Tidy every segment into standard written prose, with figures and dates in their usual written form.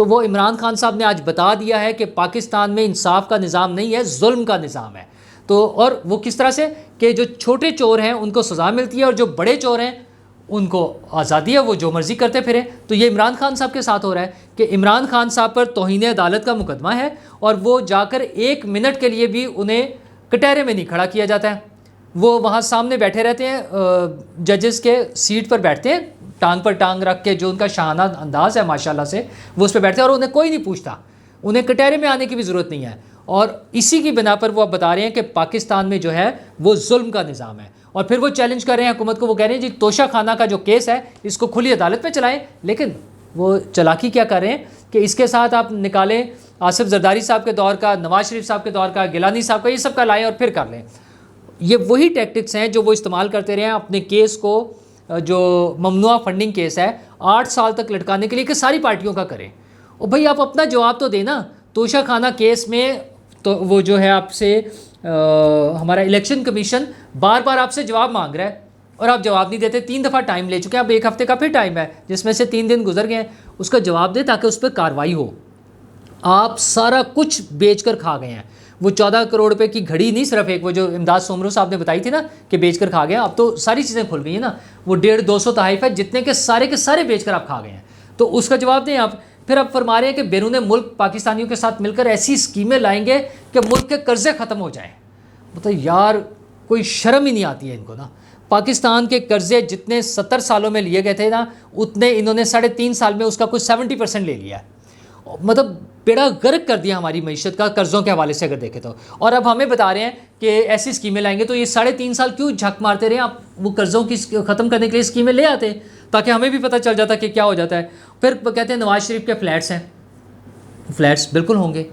تو وہ عمران خان صاحب نے آج بتا دیا ہے کہ پاکستان میں انصاف کا نظام نہیں ہے، ظلم کا نظام ہے. تو اور وہ کس طرح سے کہ جو چھوٹے چور ہیں ان کو سزا ملتی ہے اور جو بڑے چور ہیں ان کو آزادی ہے، وہ جو مرضی کرتے پھریں. تو یہ عمران خان صاحب کے ساتھ ہو رہا ہے کہ عمران خان صاحب پر توہین عدالت کا مقدمہ ہے اور وہ جا کر 1 منٹ کے لیے بھی انہیں کٹہرے میں نہیں کھڑا کیا جاتا ہے. وہ وہاں سامنے بیٹھے رہتے ہیں، ججز کے سیٹ پر بیٹھتے ہیں، ٹانگ پر ٹانگ رکھ کے، جو ان کا شاہانہ انداز ہے ماشاءاللہ سے، وہ اس پہ بیٹھتے ہیں اور انہیں کوئی نہیں پوچھتا، انہیں کٹہرے میں آنے کی بھی ضرورت نہیں ہے. اور اسی کی بنا پر وہ اب بتا رہے ہیں کہ پاکستان میں جو ہے وہ ظلم کا نظام ہے. اور پھر وہ چیلنج کر رہے ہیں حکومت کو، وہ کہہ رہے ہیں جی توشہ خانہ کا جو کیس ہے اس کو کھلی عدالت میں چلائیں. لیکن وہ چالاکی کیا کر رہے ہیں کہ اس کے ساتھ آپ نکالیں آصف زرداری صاحب کے دور کا، نواز شریف صاحب کے دور کا، گیلانی صاحب کا، یہ سب کا لائیں اور پھر کر لیں. یہ وہی ٹیکٹکس ہیں جو وہ استعمال کرتے رہے ہیں اپنے کیس کو، جو ممنوعہ فنڈنگ کیس ہے 8 سال تک لٹکانے کے لیے کہ ساری پارٹیوں کا کریں. اور بھائی آپ اپنا جواب تو دیں نا. توشہ خانہ کیس میں تو وہ جو ہے آپ سے ہمارا الیکشن کمیشن بار بار آپ سے جواب مانگ رہا ہے اور آپ جواب نہیں دیتے. 3 دفعہ ٹائم لے چکے ہیں، اب 1 ہفتے کا پھر ٹائم ہے جس میں سے 3 دن گزر گئے ہیں. اس کا جواب دیں تاکہ اس پہ کارروائی ہو. آپ سارا کچھ بیچ کر کھا گئے ہیں. وہ 14 کروڑ روپے کی گھڑی نہیں صرف ایک، وہ جو امداد سومرو صاحب نے بتائی تھی نا کہ بیچ کر کھا گئے ہیں، اب تو ساری چیزیں کھل گئی ہیں نا. وہ 150-200 تحائف ہے جتنے کے سارے بیچ کر آپ کھا گئے ہیں. تو اس کا جواب دیں آپ. پھر اب فرما رہے ہیں کہ بیرون ملک پاکستانیوں کے ساتھ مل کر ایسی اسکیمیں لائیں گے کہ ملک کے قرضے ختم ہو جائیں. مطلب یار کوئی شرم ہی نہیں آتی ہے ان کو نا. پاکستان کے قرضے جتنے 70 سالوں میں لیے گئے تھے نا، اتنے انہوں نے 3.5 سال میں اس کا کوئی 70% لے لیا ہے. مطلب بیڑا غرق کر دیا ہماری معیشت کا قرضوں کے حوالے سے اگر دیکھیں تو. اور اب ہمیں بتا رہے ہیں کہ ایسی اسکیمیں لائیں گے. تو یہ 3.5 سال کیوں جھک مارتے رہے آپ؟ وہ قرضوں کی ختم کرنے کے لیے اسکیمیں لے آتے تاکہ ہمیں بھی پتہ چل جاتا کہ کیا ہو جاتا ہے. پھر کہتے ہیں نواز شریف کے فلیٹس ہیں. فلیٹس بالکل ہوں گے.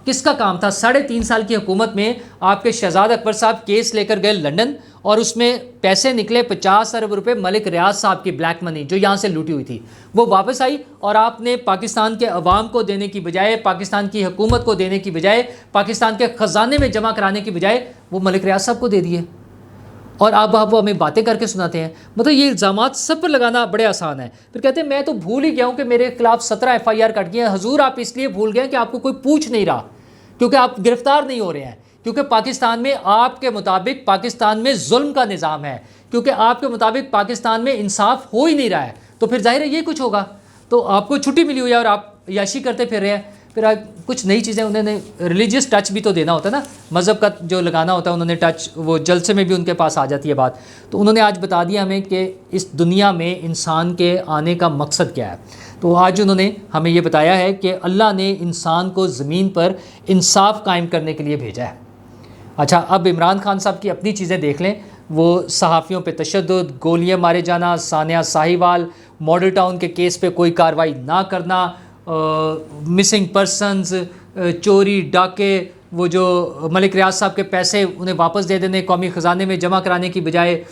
کس کا کام تھا 3.5 سال کی حکومت میں؟ آپ کے شہزاد اکبر صاحب کیس لے کر گئے لنڈن اور اس میں پیسے نکلے 50 ارب روپے ملک ریاض صاحب کی بلیک منی جو یہاں سے لوٹی ہوئی تھی، وہ واپس آئی اور آپ نے پاکستان کے عوام کو دینے کی بجائے، پاکستان کی حکومت کو دینے کی بجائے، پاکستان کے خزانے میں جمع کرانے کی بجائے وہ ملک ریاض صاحب کو دے دیے. اور آپ ہمیں باتیں کر کے سناتے ہیں. مطلب یہ الزامات سب پر لگانا بڑے آسان ہے. پھر کہتے ہیں میں تو بھول ہی گیا ہوں کہ میرے خلاف 17 FIR کٹ گئے ہیں. حضور آپ اس لیے بھول گئے کہ آپ کو کوئی پوچھ نہیں رہا، کیونکہ آپ گرفتار نہیں ہو رہے ہیں، کیونکہ پاکستان میں آپ کے مطابق پاکستان میں ظلم کا نظام ہے، کیونکہ آپ کے مطابق پاکستان میں انصاف ہو ہی نہیں رہا ہے. تو پھر ظاہر ہے یہ کچھ ہوگا. تو آپ کو چھٹی ملی ہوئی ہے اور آپ عیاشی کرتے پھر رہے ہیں. پھر کچھ نئی چیزیں انہوں نے ریلیجیس ٹچ بھی تو دینا ہوتا ہے نا، مذہب کا جو لگانا ہوتا ہے انہوں نے ٹچ، وہ جلسے میں بھی ان کے پاس آ جاتی ہے بات. تو انہوں نے آج بتا دیا ہمیں کہ اس دنیا میں انسان کے آنے کا مقصد کیا ہے. تو آج انہوں نے ہمیں یہ بتایا ہے کہ اللہ نے انسان کو زمین پر انصاف قائم کرنے کے لیے بھیجا ہے. اچھا اب عمران خان صاحب کی اپنی چیزیں دیکھ لیں. وہ صحافیوں پہ تشدد، گولیاں مارے جانا، ثانیہ ساہیوال، ماڈل ٹاؤن کے کیس پہ کوئی کارروائی نہ کرنا، مسنگ پرسنز، چوری ڈاکے، وہ جو ملک ریاض صاحب کے پیسے انہیں واپس دے دینے، قومی خزانے میں جمع کرانے کی بجائے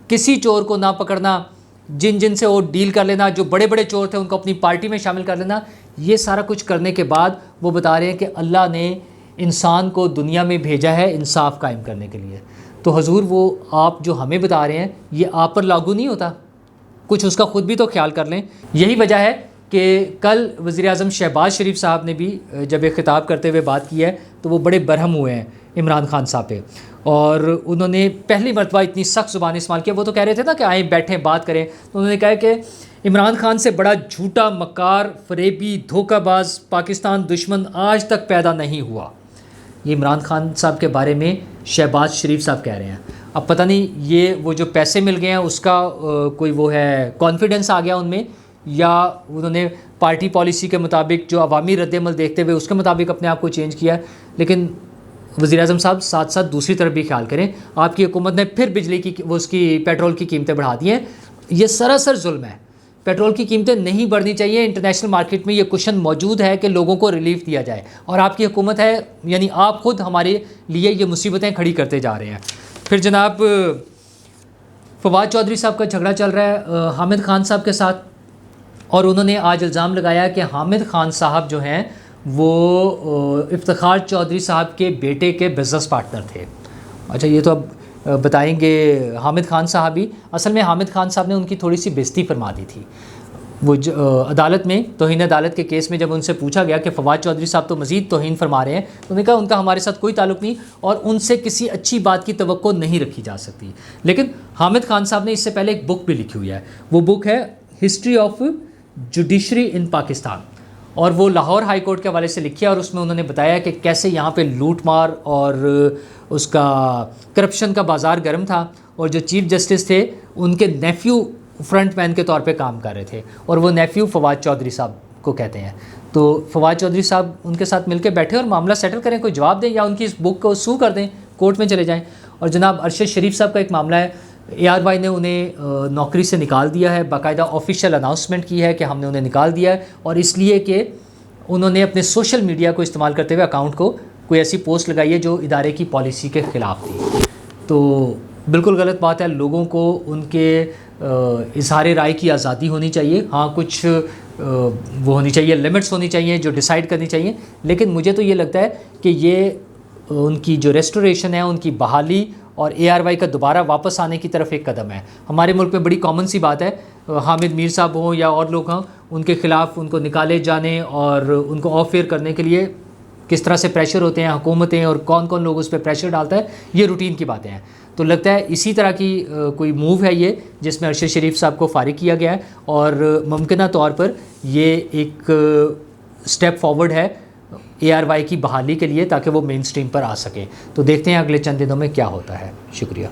کسی چور کو نہ پکڑنا، جن سے وہ ڈیل کر لینا، جو بڑے بڑے چور تھے ان کو اپنی پارٹی میں شامل کر لینا. یہ سارا کچھ کرنے کے بعد وہ بتا رہے ہیں کہ اللہ نے انسان کو دنیا میں بھیجا ہے انصاف قائم کرنے کے لیے. تو حضور وہ آپ جو ہمیں بتا رہے ہیں یہ آپ پر لاگو نہیں ہوتا؟ کچھ اس کا خود بھی تو خیال کر لیں. یہی وجہ ہے کہ کل وزیر اعظم شہباز شریف صاحب نے بھی جب ایک خطاب کرتے ہوئے بات کی ہے تو وہ بڑے برہم ہوئے ہیں عمران خان صاحب پہ، اور انہوں نے پہلی مرتبہ اتنی سخت زبان استعمال کیا. وہ تو کہہ رہے تھے نا کہ آئیں بیٹھیں بات کریں، تو انہوں نے کہا کہ عمران خان سے بڑا جھوٹا، مکار، فریبی، دھوکہ باز پاکستان دشمن آج تک پیدا نہیں ہوا. یہ عمران خان صاحب کے بارے میں شہباز شریف صاحب کہہ رہے ہیں. اب پتہ نہیں یہ وہ جو پیسے مل گئے ہیں اس کا کوئی وہ ہے کانفیڈنس آ گیا ان میں، یا انہوں نے پارٹی پالیسی کے مطابق جو عوامی رد عمل دیکھتے ہوئے اس کے مطابق اپنے آپ کو چینج کیا ہے. لیکن وزیر اعظم صاحب ساتھ ساتھ دوسری طرف بھی خیال کریں. آپ کی حکومت نے پھر بجلی کی اس کی پیٹرول کی قیمتیں بڑھا دی ہیں. یہ سراسر ظلم ہے. پیٹرول کی قیمتیں نہیں بڑھنی چاہیے. انٹرنیشنل مارکیٹ میں یہ کوشن موجود ہے کہ لوگوں کو ریلیف دیا جائے، اور آپ کی حکومت ہے، یعنی آپ خود ہمارے لیے یہ مصیبتیں کھڑی کرتے جا رہے ہیں. پھر جناب فواد چودھری صاحب کا جھگڑا چل رہا ہے حامد خان صاحب کے ساتھ، اور انہوں نے آج الزام لگایا کہ حامد خان صاحب جو ہیں وہ افتخار چودھری صاحب کے بیٹے کے بزنس پارٹنر تھے. اچھا یہ تو اب بتائیں گے حامد خان صاحب ہی. اصل میں حامد خان صاحب نے ان کی تھوڑی سی بےزتی فرما دی تھی. وہ عدالت میں توہین عدالت کے کیس میں جب ان سے پوچھا گیا کہ فواد چودھری صاحب تو مزید توہین فرما رہے ہیں، تو انہوں نے کہا ان کا ہمارے ساتھ کوئی تعلق نہیں اور ان سے کسی اچھی بات کی توقع نہیں رکھی جا سکتی. لیکن حامد خان صاحب نے اس سے پہلے ایک بک بھی لکھی ہوئی ہے، وہ بک ہے ہسٹری آف جوڈیشری ان پاکستان، اور وہ لاہور ہائی کورٹ کے حوالے سے لکھی ہے، اور اس میں انہوں نے بتایا کہ کیسے یہاں پہ لوٹ مار اور اس کا کرپشن کا بازار گرم تھا، اور جو چیف جسٹس تھے ان کے نیفیو فرنٹ مین کے طور پہ کام کر رہے تھے، اور وہ نیفیو فواد چودھری صاحب کو کہتے ہیں. تو فواد چودھری صاحب ان کے ساتھ مل کے بیٹھے اور معاملہ سیٹل کریں، کوئی جواب دیں یا ان کی اس بک کو سو کر دیں، کورٹ میں چلے جائیں. اور جناب ارشد شریف صاحب کا ایک معاملہ ہے، اے آر وائی نے انہیں نوکری سے نکال دیا ہے، باقاعدہ آفیشیل اناؤنسمنٹ کی ہے کہ ہم نے انہیں نکال دیا ہے، اور اس لیے کہ انہوں نے اپنے سوشل میڈیا کو استعمال کرتے ہوئے اکاؤنٹ کو کوئی ایسی پوسٹ لگائی ہے جو ادارے کی پالیسی کے خلاف تھی. تو بالکل غلط بات ہے. لوگوں کو ان کے اظہار رائے کی آزادی ہونی چاہیے، ہاں کچھ وہ ہونی چاہیے، لمٹس ہونی چاہیے جو ڈیسائیڈ کرنی چاہیے. لیکن مجھے تو یہ لگتا ہے کہ یہ ان کی جو ریسٹوریشن ہے، ان کی بحالی اور اے آر وائی کا دوبارہ واپس آنے کی طرف ایک قدم ہے. ہمارے ملک میں بڑی کامن سی بات ہے، حامد میر صاحب ہوں یا اور لوگ ہوں، ان کے خلاف ان کو نکالے جانے اور ان کو آف ایئر کرنے کے لیے کس طرح سے پریشر ہوتے ہیں حکومتیں، اور کون کون لوگ اس پہ پریشر ڈالتا ہے، یہ روٹین کی باتیں ہیں. تو لگتا ہے اسی طرح کی کوئی موو ہے یہ، جس میں ارشد شریف صاحب کو فارغ کیا گیا ہے، اور ممکنہ طور پر یہ ایک سٹیپ فارورڈ ہے اے آر وائی کی بحالی کے لیے، تاکہ وہ مین سٹریم پر آ سکے. تو دیکھتے ہیں اگلے چند دنوں میں کیا ہوتا ہے. شکریہ.